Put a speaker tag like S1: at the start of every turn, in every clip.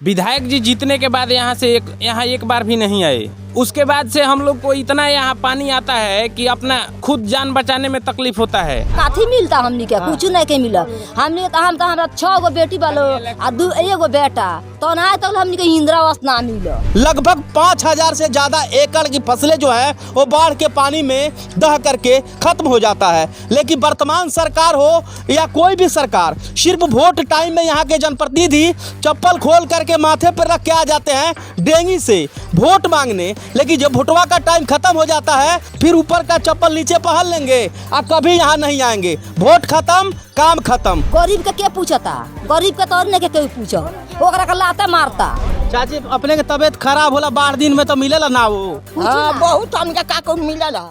S1: विधायक जी जीतने के बाद यहाँ एक बार भी नहीं आए। उसके बाद से हम लोग को इतना यहाँ पानी आता है कि अपना खुद जान बचाने में तकलीफ होता है।
S2: काथी मिलता हमनी के कुछ नहीं के मिला। हमने तो हमरा 6 गो बेटी बालो आ 2 एगो बेटा तो ना तो हमनी के इंदिरा आवास ना मिला।
S3: लगभग 5000 से ज्यादा एकड़ की फसलें जो है वो बाढ़ के पानी में दह करके खत्म हो जाता है। लेकिन वर्तमान सरकार हो या कोई भी सरकार, सिर्फ वोट टाइम में यहाँ के जनप्रतिनिधि चप्पल खोल करके माथे पर रख के आ जाते हैं डेंगी से वोट मांगने। लेकिन जब वोटवा का टाइम खत्म हो जाता है फिर ऊपर का चप्पल नीचे पहन लेंगे और कभी यहाँ नहीं आएंगे। वोट खत्म, काम खत्म।
S2: गरीब के क्या पूछता? गरीब के तो नहीं के कोई पूछो, ओकरा का लाता मारता।
S3: चाची अपने के तबीयत खराब होला बाढ़ दिन में तो मिलेला ना वो?
S2: बहुत हमके का मिलेला।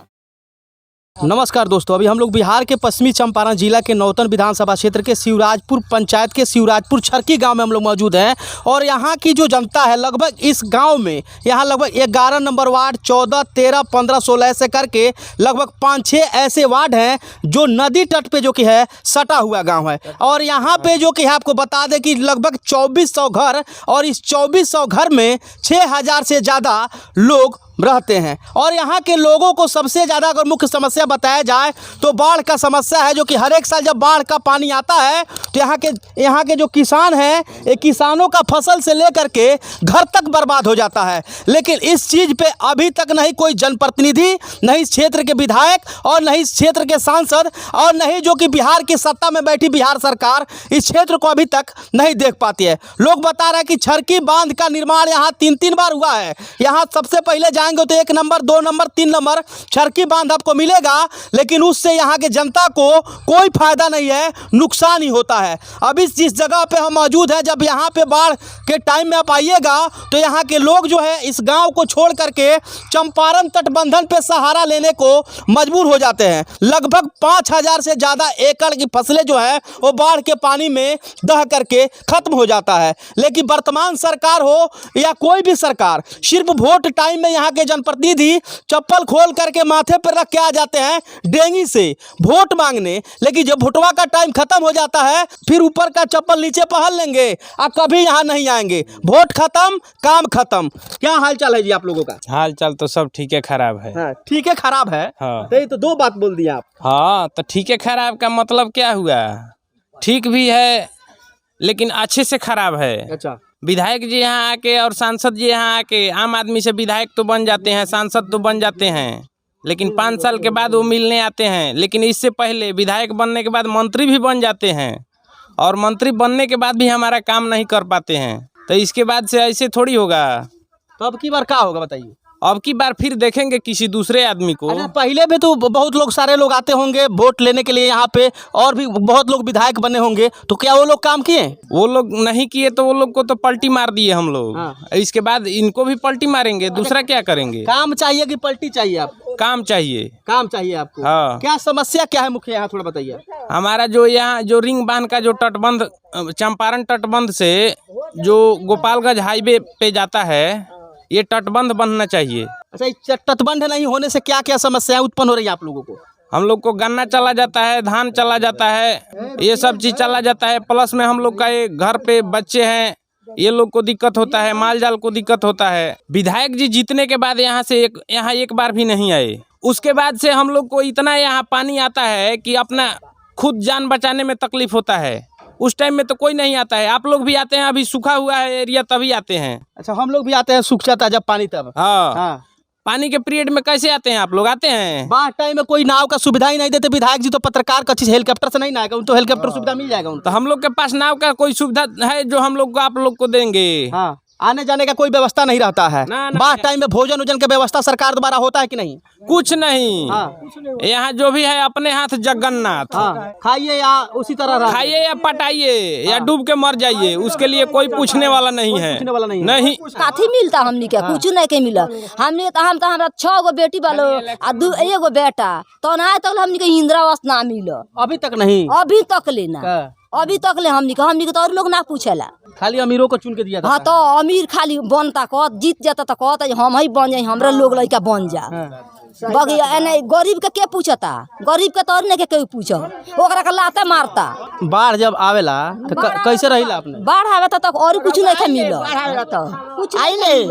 S3: नमस्कार दोस्तों, अभी हम लोग बिहार के पश्चिमी चंपारण जिला के नौतन विधानसभा क्षेत्र के शिवराजपुर पंचायत के शिवराजपुर छरकी गांव में हम लोग मौजूद हैं। और यहाँ की जो जनता है लगभग इस गांव में यहाँ लगभग 11 नंबर वार्ड, 14, 13, 15, 16 ऐसे करके लगभग 5-6 ऐसे वार्ड हैं जो नदी तट पे जो कि है सटा हुआ गाँव है। और यहाँ पे जो कि है आपको बता दें कि लगभग 2400 घर, और इस 2400 घर में 6000 से ज़्यादा लोग रहते हैं। और यहाँ के लोगों को सबसे ज़्यादा अगर मुख्य समस्या बताया जाए तो बाढ़ का समस्या है, जो कि हर एक साल जब बाढ़ का पानी आता है तो यहाँ के जो किसान हैं, ये किसानों का फसल से लेकर के घर तक बर्बाद हो जाता है। लेकिन इस चीज़ पे अभी तक नहीं कोई जनप्रतिनिधि, नहीं इस क्षेत्र के विधायक और नहीं इस क्षेत्र के सांसद और नहीं जो कि बिहार की सत्ता में बैठी बिहार सरकार इस क्षेत्र को अभी तक नहीं देख पाती है। लोग बता रहे हैं कि छरकी बांध का निर्माण यहाँ 3 बार हुआ है। यहाँ सबसे पहले जाएंगे तो 1 नंबर, 2 नंबर, 3 नंबर छरकी बांध आपको मिलेगा, लेकिन उससे यहाँ के जनता को कोई फायदा नहीं है, नुकसान ही होता है। अभी जिस जगह पे हम मौजूद हैं, जब यहाँ पे बाढ़ के टाइम में आप आइएगा तो यहाँ के लोग जो है इस गांव को छोड़ करके चंपारण तटबंधन पे सहारा लेने को मजबूर हो जाते हैं। लगभग 5000 से ज़्यादा एकड़ की फसलें जो है वो बाढ़ के पानी में दह करके खत्म हो जाता है। लेकिन वर्तमान सरकार हो या कोई भी सरकार, सिर्फ वोट टाइम में यहाँ के जनप्रतिनिधि चप्पल खोल करके माथे पर रख के आ जाते हैं डेंगी से वोट मांगने। लेकिन जब वोटवा का टाइम खत्म हो जाता है फिर ऊपर का चप्पल नीचे पहन लेंगे और कभी यहाँ नहीं आएंगे। वोट खत्म, काम खत्म। क्या हाल चाल है जी आप लोगों का?
S1: हाल चाल तो सब ठीक है, खराब है।
S3: हाँ, ठीक है खराब है।
S1: हाँ।
S3: तो 2 बात बोल दिया आप।
S1: हाँ, तो ठीक है खराब का मतलब क्या हुआ? ठीक भी है लेकिन अच्छे से खराब है।
S3: अच्छा,
S1: विधायक जी यहाँ आके और सांसद जी यहाँ आके आम आदमी से विधायक तो बन जाते हैं, सांसद तो बन जाते हैं, लेकिन 5 साल के बाद वो मिलने आते हैं। लेकिन इससे पहले विधायक बनने के बाद मंत्री भी बन जाते हैं, और मंत्री बनने के बाद भी हमारा काम नहीं कर पाते हैं। तो इसके बाद से ऐसे थोड़ी होगा।
S3: तो अब की बार क्या होगा बताइए?
S1: अब की बार फिर देखेंगे किसी दूसरे आदमी को।
S3: अच्छा, पहले भी तो बहुत लोग, सारे लोग आते होंगे वोट लेने के लिए यहाँ पे, और भी बहुत लोग विधायक बने होंगे, तो क्या वो लोग काम किए?
S1: वो लोग नहीं किए तो वो लोग को तो पलटी मार दिए हम लोग।
S3: हाँ।
S1: इसके बाद इनको भी पलटी मारेंगे, दूसरा क्या करेंगे?
S3: काम चाहिए कि पलटी चाहिए आपको?
S1: काम चाहिए।
S3: काम चाहिए आपको?
S1: हाँ।
S3: क्या समस्या क्या है मुख्य, यहाँ थोड़ा बताइए।
S1: हमारा जो यहाँ जो रिंग बांध का जो तटबंध, चंपारण तटबंध से जो गोपालगंज हाईवे पे जाता है, ये तटबंध बनना चाहिए।
S3: अच्छा, इस तटबंध नहीं होने से क्या क्या समस्याएं उत्पन्न हो रही है आप लोगों को?
S1: हम लोग को गन्ना चला जाता है, धान चला जाता है, ये सब चीज चला जाता है। प्लस में हम लोग का ये घर पे बच्चे हैं, ये लोग को दिक्कत होता है, माल जाल को दिक्कत होता है। विधायक जी जीतने के बाद यहाँ एक बार भी नहीं आए। उसके बाद से हम लोग को इतना यहाँ पानी आता है कि अपना खुद जान बचाने में तकलीफ होता है। उस टाइम में तो कोई नहीं आता है। आप लोग भी आते हैं, अभी सूखा हुआ है एरिया तभी आते हैं।
S3: अच्छा, हम लोग भी आते हैं, सूख जाता है जब पानी तब।
S1: हाँ।
S3: हाँ।
S1: पानी के पीरियड में कैसे आते हैं आप लोग? आते हैं।
S3: बाढ़ टाइम में कोई नाव का सुविधा ही नहीं देते विधायक जी, तो पत्रकार का चीज हेलीकॉप्टर से नहीं ना आएगा, उनको तो हेलीकॉप्टर सुविधा मिल जाएगा उनको।
S1: तो हम लोग के पास नाव का कोई सुविधा है जो हम लोग को आप लोग को देंगे?
S3: हाँ, आने जाने का कोई व्यवस्था नहीं रहता है।
S1: ना, ना,
S3: बाढ़ टाइम में भोजन वोजन की व्यवस्था सरकार द्वारा होता है कि नहीं?
S1: कुछ नहीं।
S3: हाँ।
S1: यहाँ जो भी है अपने हाथ जगन्नाथ।
S3: हाँ, खाइए या उसी तरह रहिए।
S1: खाइए या पटाइए या डूब के मर जाइए, उसके लिए कोई पूछने वाला नहीं है।
S3: पूछने वाला नहीं है।
S1: नहीं।
S2: काथी मिलता हमनी के कुछ नहीं के मिला। हमने तो हमरा 6 गो बेटी बालो आ 2 एगो बेटा तो ना तो हमनी के इंदिरा आवास ना मिला।
S3: अभी तक नहीं?
S2: अभी तक लेना, अभी तक ले हमनी के तो और लोग ना पूछेला।
S3: खाली अमीरों को चुन के दिया था।
S2: हाँ, तो अमीर खाली बनता, कह जीत जाता तो कहता हम ही बन जाए, हमरा लोग लड़का बन जा। बगिया एने गरीब के पूछता, गरीब के तो नहीं के पूछो, ओकरा के लाता मारता।
S3: बाढ़ जब आवेला तो कैसे रहिला आपने?
S2: बाढ़ आवे तो और कुछ नहीं मिलो, कुछ
S4: आइले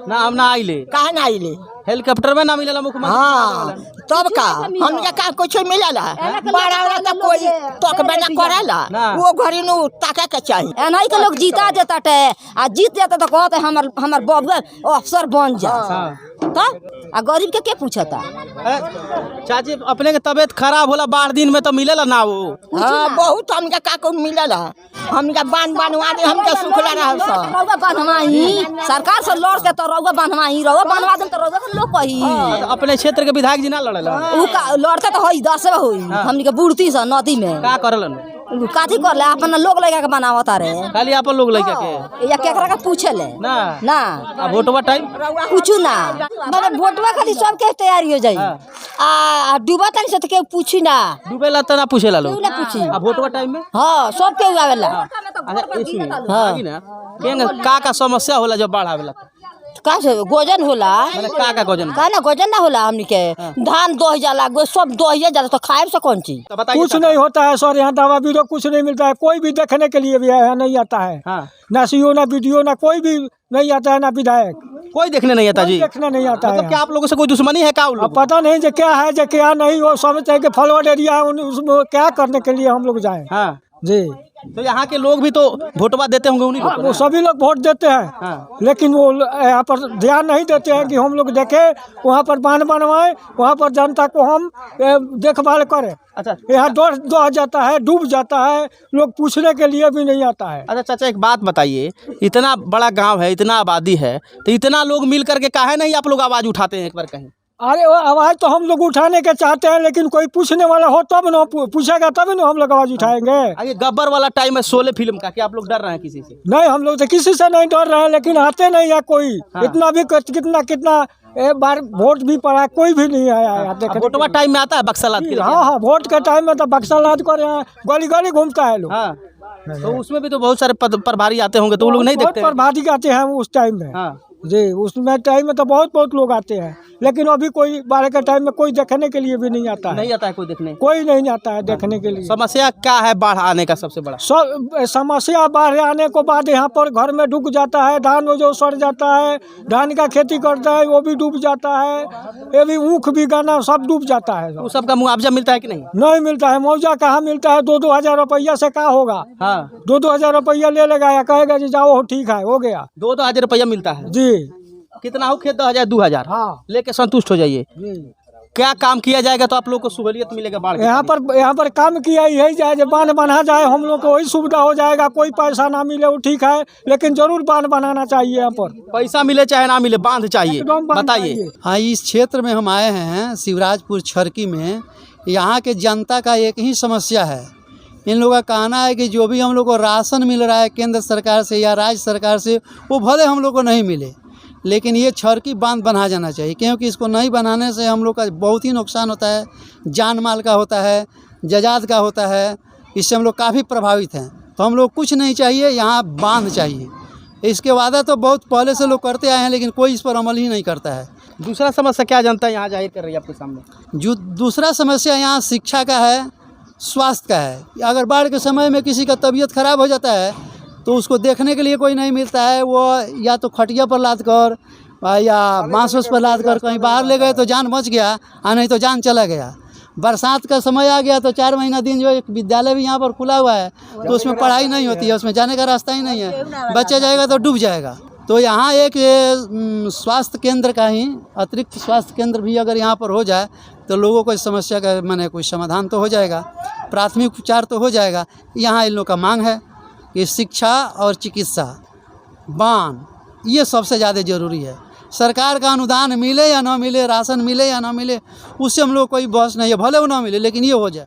S3: ना हम ना आइले,
S4: काहे ना आइले?
S3: हेलीकॉप्टर में ना मिलेला मुख्यमंत्री?
S4: हाँ तब का हमके का कुछ मिलेला? बाढ़ आवेला तो कोई तक बना करेला, वो घरी नु ताके के चाहिए।
S2: एनाही के लोग जीता देता टे, आ जीत जाता तो कहते हमर बबुआ अफसर बन जा। तो आ गरीब के पूछता?
S3: चाची अपने के तबीयत खराब होला बाढ़ दिन में तो मिलेला ना वो?
S4: हाँ बहुत हमके का को मिलेला, हमके बनवा दे, हमके सुखला रहल स
S2: रउवा बनवाही सरकार से लड़ के, तो रउवा बनवाही, रउवा बनवा दे तो रउवा लोग कही।
S3: अपने क्षेत्र के विधायक जी ना लड़ेला?
S2: उ लड़ते तो होई 10 होई, हमनी के बुड़ती से नदी में
S3: का करलन?
S2: काथी कर ले, अपन लोग लगा के बनावता रे,
S3: खाली अपन लोग लइका के
S2: या केकरा के पूछे ले
S3: ना
S2: ना।
S3: अब वोटवा टाइम
S2: पूछू ना, मतलब वोटवा खाली सब के तैयारी हो जाई, आ डूबा तनी से तो के पूछी ना,
S3: डूबेला त ना पूछेला लोग,
S2: ना पूछी।
S3: अब वोटवा टाइम में
S2: हां सब के आवेला।
S3: अच्छा इसमें आगी ना केंग का समस्या होला जब बाढ़ आवेला?
S2: का से गोजन होला,
S3: माने का गोजन?
S2: का ना गोजन ना होला, हमनी के धान दोह जाला, सब दोह जाला, तो खाए से कौन चीज?
S5: कुछ नहीं होता है सर, यहाँ दवा बीरो कुछ नहीं मिलता है, कोई भी देखने के लिए भी है नहीं आता है। ना सीओ ना बीडीओ ना कोई भी नहीं आता है, ना विधायक
S3: कोई देखने नहीं आता जी?
S5: देखने नहीं आता
S3: मतलब
S5: है।
S3: क्या आप लोगों से कोई दुश्मनी है? का
S5: अब पता नहीं जो क्या है जो क्या नहीं, वो समझते हैं कि फॉरवर्ड एरिया है, उसमें क्या करने के लिए हम लोग जाए।
S3: हाँ
S5: जी
S3: तो यहाँ के लोग भी तो वोटवा देते होंगे उन्हीं को?
S5: वो सभी लोग वोट देते हैं, लेकिन वो यहाँ पर ध्यान नहीं देते हैं कि हम लोग देखें, वहाँ पर बांध बनवाएं, वहाँ पर जनता को हम देखभाल करें।
S3: अच्छा
S5: यहाँ दो जाता है, डूब जाता है, लोग पूछने के लिए भी नहीं आता है।
S3: अच्छा चाचा एक बात बताइए, इतना बड़ा गांव है, इतना आबादी है, तो इतना लोग मिल करके काहे नहीं आप लोग आवाज उठाते हैं एक बार कहीं?
S5: अरे वो आवाज़ तो हम लोग उठाने के चाहते हैं, लेकिन कोई पूछने वाला हो तब ना, पूछेगा तब ना हम लोग आवाज़ उठाएंगे।
S3: आगे गब्बर वाला टाइम है, शोले फिल्म का, क्या आप लोग डर रहे हैं किसी से?
S5: नहीं, हम लोग तो किसी से नहीं डर रहे हैं, लेकिन आते नहीं है कोई। इतना भी कितना एक बार वोट भी पड़ा, कोई भी नहीं आया देखने।
S3: वोटवा टाइम में आता है बक्सा लाद के?
S5: हाँ वोट के टाइम में तो बक्सा लाद कर यहाँ गली गली घूमता है लोग।
S3: हाँ तो उसमें भी तो बहुत सारे प्रभारी आते होंगे, तो वो लोग नहीं देखते?
S5: प्रभारी आते हैं उस टाइम में।
S3: हाँ
S5: जी उसमें टाइम में तो बहुत लोग आते हैं, लेकिन अभी कोई बाढ़ के टाइम में कोई देखने के लिए भी नहीं आता है।
S3: नहीं आता है कोई देखने?
S5: कोई नहीं आता है देखने के लिए।
S3: समस्या क्या है बाढ़ आने का? सबसे बड़ा
S5: समस्या बाढ़ आने को बाद यहाँ पर घर में डूब जाता है, धान जो सड़ जाता है, धान का खेती करता है वो भी डूब जाता है, ये भी ऊख भी गाना सब डूब जाता है।
S3: वो सबका मुआवजा मिलता है कि नहीं?
S5: नहीं मिलता है, मुआवजा कहाँ मिलता है? 2-2 हजार रुपया से क्या होगा?
S3: हाँ
S5: 2-2 हजार रुपया ले लेगा या कहेगा जी जाओ ठीक है हो गया।
S3: 2-2 हजार रुपया मिलता है
S5: जी
S3: कितना हो खेत? 2 हजार
S5: हाँ
S3: लेके संतुष्ट हो जाइए।
S5: जी
S3: क्या काम किया जाएगा तो आप लोग को सहूलियत मिलेगा बाढ़?
S5: यहाँ पर काम किया यही जाए, जब बांध बना जाए हम लोग को वही सुविधा हो जाएगा। कोई पैसा ना मिले वो ठीक है, लेकिन जरूर बांध बनाना चाहिए। यहाँ पर
S3: पैसा मिले चाहे ना मिले, बांध चाहिए।
S5: एकदम बांध
S3: बताइए।
S5: चाहिए।
S6: हाँ इस क्षेत्र में हम आए हैं शिवराजपुर छरकी में। यहाँ के जनता का एक ही समस्या है, इन लोगों का कहना है कि जो भी हम लोग को राशन मिल रहा है केंद्र सरकार से या राज्य सरकार से, वो भले हम लोग को नहीं मिले, लेकिन ये छरकी बांध बना जाना चाहिए, क्योंकि इसको नहीं बनाने से हम लोग का बहुत ही नुकसान होता है। जान माल का होता है, जजात का होता है, इससे हम लोग काफ़ी प्रभावित हैं। तो हम लोग कुछ नहीं चाहिए, यहाँ बांध चाहिए। इसके वादा तो बहुत पहले से लोग करते आए हैं, लेकिन कोई इस पर अमल ही नहीं करता है।
S3: दूसरा समस्या क्या जनता यहाँ जाहिर कर रही है आपके सामने?
S6: जो दूसरा समस्या यहाँ शिक्षा का है, स्वास्थ्य का है। अगर बाढ़ के समय में किसी का तबीयत खराब हो जाता है तो उसको देखने के लिए कोई नहीं मिलता है। वो या तो खटिया पर लाद कर या बांस पर लाद कर कहीं बाहर ले गए तो जान बच गया, और नहीं तो जान चला गया। बरसात का समय आ गया तो 4 महीना दिन जो एक विद्यालय भी यहाँ पर खुला हुआ है, तो उसमें पढ़ाई नहीं होती है, उसमें जाने का रास्ता ही नहीं है। बच्चा जाएगा तो डूब जाएगा। तो यहाँ एक स्वास्थ्य केंद्र का ही अतिरिक्त स्वास्थ्य केंद्र भी अगर यहाँ पर हो जाए तो लोगों को इस समस्या का माने कुछ समाधान तो हो जाएगा, प्राथमिक उपचार तो हो जाएगा। यहाँ इन लोगों का मांग है कि शिक्षा और चिकित्सा, बांध, ये सबसे ज़्यादा ज़रूरी है। सरकार का अनुदान मिले या ना मिले, राशन मिले या ना मिले, उससे हम लोग कोई बहस नहीं है, भले वो ना मिले, लेकिन ये हो जाए।